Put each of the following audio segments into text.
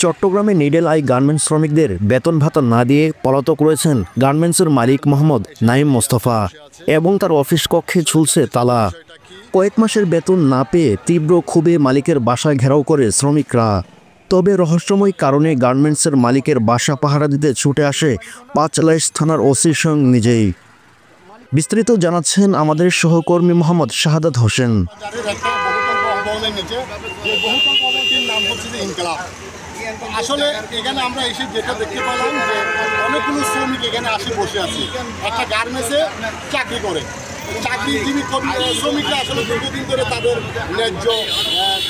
চট্টগ্রামে needle I garments শ্রমিকদের বেতন ভাতা না দিয়ে পলাতক রয়েছেন গার্মেন্টসের মালিক মোহাম্মদ নাঈম মোস্তফা এবং তার অফিস কক্ষে ঝুলছে তালা। কয়েক মাসের বেতন না পেয়ে তীব্র ক্ষোভে মালিকের বাসা ঘেরাও করে শ্রমিকরা। তবে রহস্যময় কারণে গার্মেন্টসের মালিকের বাসা পাহারা দিতে ছুটে আসে পাঁচলাইশ থানার ওসি স্বয়ং নিজেই। বিস্তারিত জানাচ্ছেন আমাদের সহকর্মী মোহাম্মদ শাহাদাত হোসেন। আসলে এখানে আমরা এসে যেটা দেখতে পেলাম যে অনেকগুলো শ্রমিক এখানে আসে বসে আছে, একটা গার্মেন্টসে চাকরি করে। চাকরিজীবী শ্রমিকরা আসলে দীর্ঘদিন ধরে তাদের ন্যায্য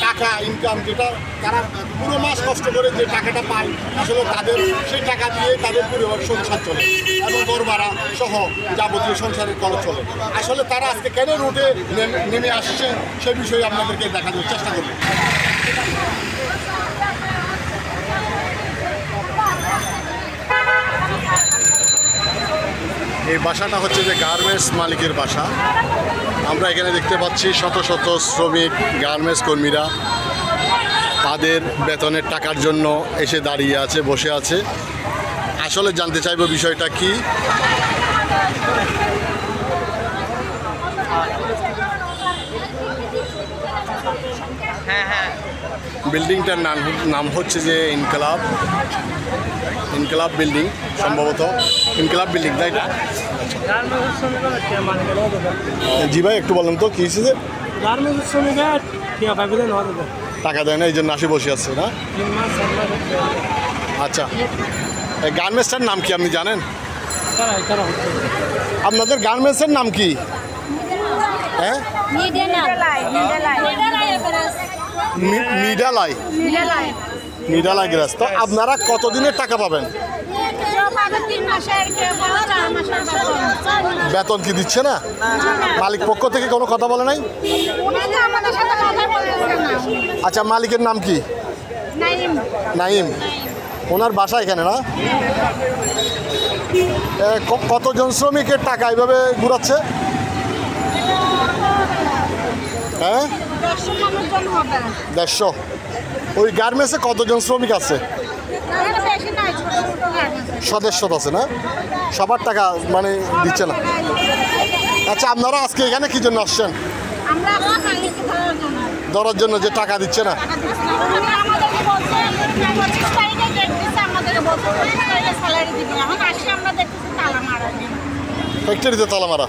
টাকা ইনকাম, যেটা তারা পুরো মাস কষ্ট করে যে টাকাটা পায়, আসলে তাদের সেই টাকা দিয়ে তাদের পরিবার সংসার চলে এবং ঘর ভাড়া সহ যাবতীয় সংসারের খরচ চলে। আসলে তারা আজকে কেন রোডে নেমে আসছে সে বিষয়ে আপনাদেরকে দেখানোর চেষ্টা করব। এই বাসাটা হচ্ছে যে গার্মেন্টস মালিকের বাসা। আমরা এখানে দেখতে পাচ্ছি শত শত শ্রমিক গার্মেন্টস কর্মীরা তাদের বেতনের টাকার জন্য এসে দাঁড়িয়ে আছে, বসে আছে। আসলে জানতে চাইব বিষয়টা কি। বিল্ডিংটার নাম হচ্ছে যে ইনকলাব বিল্ডিং, সম্ভবত ইনকলাব বিল্ডিং, তাই না? জি ভাই, একটু বললাম তো কি হয়েছে? টাকা দেয় না, এই জন্য আসে বসে আছে না? আচ্ছা, এই গার্মেন্টসটার নাম কি আপনি জানেন? আপনাদের গার্মেন্টসের নাম কি? হ্যাঁ, মিডালাই গ্রাস। তো আপনারা কতদিনের টাকা পাবেন? বেতন কি দিচ্ছে না? মালিক পক্ষ থেকে কোনো কথা বলে নাই? আচ্ছা, মালিকের নাম কি? নাঈম। ওনার বাসা এখানে না? কতজন শ্রমিকের টাকা এইভাবে ঘুরাচ্ছে? হ্যাঁ, 150। ওই গার্মেন্টসে কতজন শ্রমিক আছে? সদস্য আছে না? সবার টাকা মানে দিচ্ছে না? আচ্ছা, আপনারা আজকে এখানে কি জন্য আসছেন? ধরার জন্য, যে টাকা দিচ্ছে না। ফ্যাক্টরিতে তালা মারা?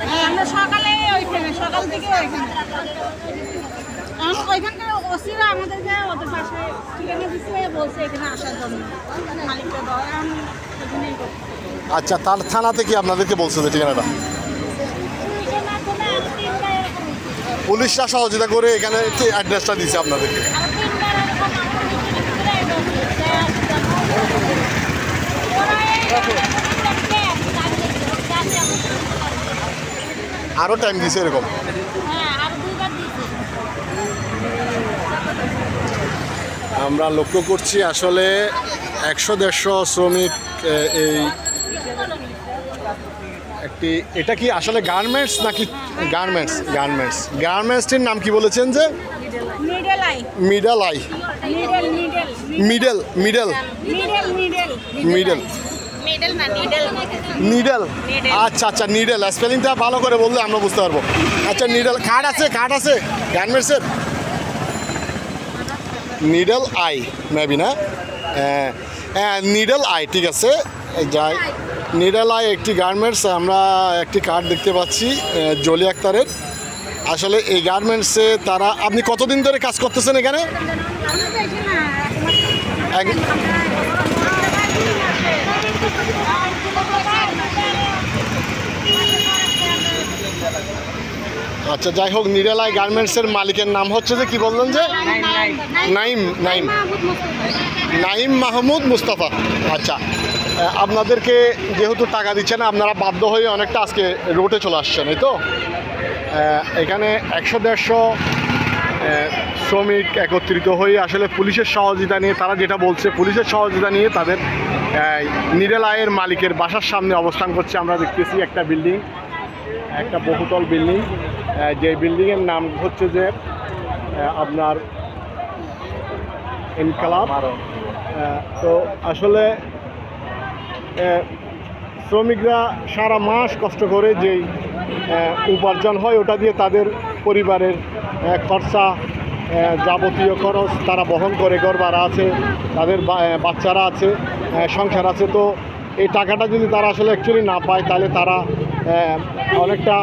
আচ্ছা, তার থানা থেকে আপনাদেরকে বলছে যে ঠিকানাটা? পুলিশরা সহযোগিতা করে এখানে অ্যাড্রেসটা দিয়েছে আপনাদেরকে? আরও টাইম দিয়েছে এরকম? আমরা লক্ষ্য করছি আসলে 100-150 শ্রমিক এই একটি, এটা কি আসলে গার্মেন্টস নাকি? গার্মেন্টসটির নাম কি বলেছেন যে? নিডেল। আচ্ছা, নিডেল। স্পেলিংটা ভালো করে বললে আমরা বুঝতে পারবো। আচ্ছা, নিডেল কার্ড আছে গার্মেন্টসের? নিডেল আই মেবি না? হ্যাঁ, নিডেল আই, ঠিক আছে। যাই, নিডেল আই একটি গার্মেন্টস। আমরা একটি কার্ড দেখতে পাচ্ছি জলি আক্তারের। আসলে এই গার্মেন্টসে তারা, আপনি কতদিন ধরে কাজ করতেছেন এখানে? আচ্ছা, যাই হোক, নিডেল আই গার্মেন্টসের মালিকের নাম হচ্ছে যে কি বললেন যে? নাঈম মাহমুদ মুস্তাফা। আচ্ছা, আপনাদেরকে যেহেতু টাকা দিচ্ছে না, আপনারা বাধ্য হয়ে অনেকটা আজকে রোডে চলে আসছেন, এই তো? এখানে 100-150 শ্রমিক একত্রিত হয়ে আসলে পুলিশের সহযোগিতা নিয়ে, তারা যেটা বলছে পুলিশের সহযোগিতা নিয়ে তাদের নিডেল আইয়ের মালিকের বাসার সামনে অবস্থান করছে। আমরা দেখতেছি একটা বিল্ডিং, একটা বহুতল বিল্ডিং, যে বিল্ডিংয়ের নাম হচ্ছে যে আপনার তো আসলে শ্রমিকরা সারা মাস কষ্ট করে যেই উপার্জন হয় ওটা দিয়ে তাদের পরিবারের খরচা যাবতীয় খরচ তারা বহন করে, ঘর ভাড়া আছে, তাদের বাচ্চারা আছে, সংসার আছে। তো এই টাকাটা যদি তারা আসলে অ্যাকচুয়ালি না পায় তাহলে তারা অনেকটা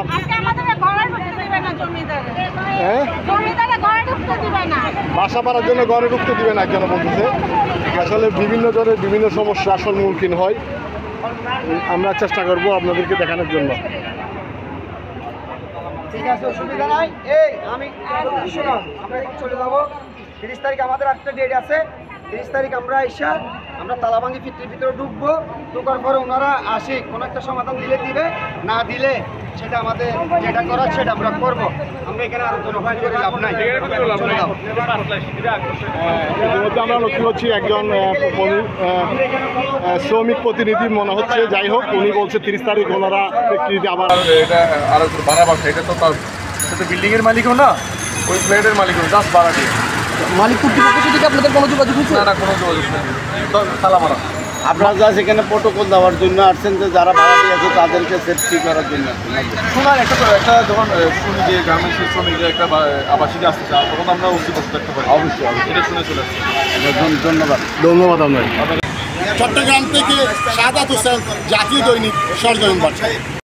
বাসা বাড়ার জন্য ঘরে ঢুকতে দিবে না কেন বলতেছে। আসলে বিভিন্ন ধরনের বিভিন্ন সমস্যার সম্মুখীন হয়, আমরা চেষ্টা করব আপনাদেরকে দেখানোর জন্য। ঠিক আছে, অসুবিধা নাই। এই আমি শোনো, আমরা এখন চলে যাবো। 30 তারিখ আমাদের একটা ডেট আছে। 30 তারিখ আমরা আমরা তালাভাঙ্গি ফিটরির ভিতরে ঢুকবো। ঢুকার পরে ওনারা আসি কোনো একটা সমাধান দিলে না দিলে সেটা আমাদের যেটা করার সেটা আমরা করবো। আমরা এখানে আরো জনগণ করে লাভ নাই। ইতিমধ্যে আমরা লক্ষ্য করছি একজন শ্রমিক প্রতিনিধি মনে হচ্ছে, যাই হোক উনি বলছে 30 তারিখ ওনারা আবার এটা আর ভাড়া বাসা, এটা তো তার বিল্ডিংয়ের মালিকও না, ওই ফ্ল্যাটের মালিকও জাস্ট ভাড়া দিয়ে। মালিক কর্তৃপক্ষ থেকে আপনাদের কোনো যোগাযোগ হয়েছে? না, কোনো যোগাযোগ নেই, তালা মারা। আপনারা যা সেখানে প্রোটোকল দেওয়ার জন্য আসছেন যে যারা ভাড়া দিয়েছে তাদেরকে সেফটি করার জন্য শোনার একটা যখন শুনি যে গার্মেন্টসের শ্রমিকরা একটা আবাসিক আসতে চায় তখন আমরা উচিত থাকতে পারি। অবশ্যই এটা শুনে চলে আসছি। ধন্যবাদ আপনার। চট্টগ্রাম থেকে শাহাদাত হোসেন, জাতীয় দৈনিক, সরজমিন বার্তা।